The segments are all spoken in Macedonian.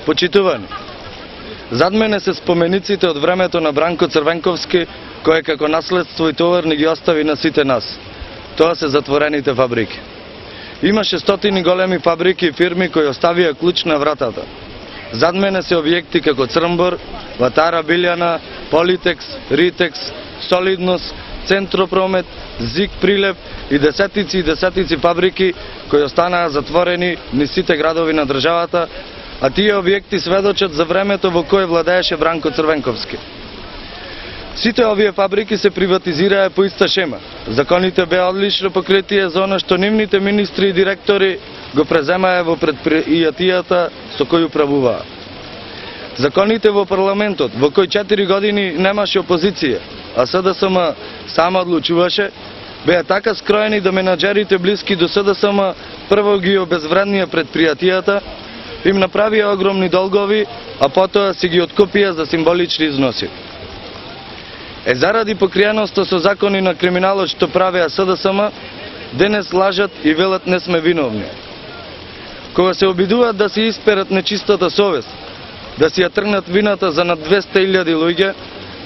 Почитувани, зад мене се спомениците од времето на Бранко Црвенковски, кој како наследство и товар ни ги остави на сите нас. Тоа се затворените фабрики. Имаше стотини големи фабрики и фирми кои оставија клуч на вратата. Зад мене се објекти како Црмбор, Ватара Билјана, Политекс, Ритекс, Солидност, Центропромет, Зик Прилеп и десетици фабрики кои останаа затворени низ сите градови на државата, а тие објекти сведочат за времето во кое владееше Бранко Црвенковски. Сите овие фабрики се приватизираа по иста шема. Законите беа одлично покритие за она што нивните министри и директори го преземаа во предпријатијата со кои управуваа. Законите во парламентот, во кој 4 години немаше опозиција, а СДСМ само одлучуваше, беа така скроени да менаџерите блиски до СДСМ прво ги обезвреднија предпријатијата, им направија огромни долгови, а потоа си ги откупија за символични износи. Заради покриеноста со закони на криминалот што правеа СДСМ, денес лажат и велат не сме виновни. Кога се обидуваат да си исперат нечистата совест, да си ја тргнат вината за над 200.000 луѓе,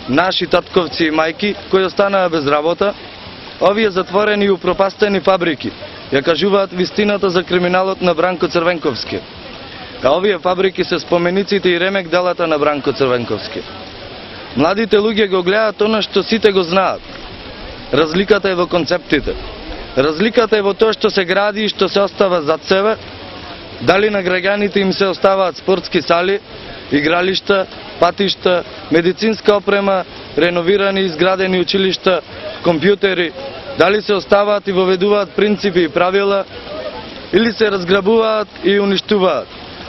наши татковци и мајки, кои останаа без работа, овие затворени и упропастени фабрики ја кажуваат вистината за криминалот на Бранко Црвенковски. А овие фабрики се спомениците и ремек делата на Бранко Црвенковски. Младите луѓе го гледаат она што сите го знаат. Разликата е во концептите. Разликата е во тоа што се гради и што се остава зад себе. Дали на граѓаните им се оставаат спортски сали, игралишта, патишта, медицинска опрема, реновирани и изградени училишта, компјутери, дали се оставаат и воведуваат принципи и правила, или се разграбуваат и уништуваат,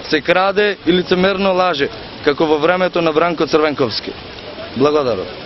се краде и лицемерно лаже, како во времето на Бранко Црвенковски. Благодарам.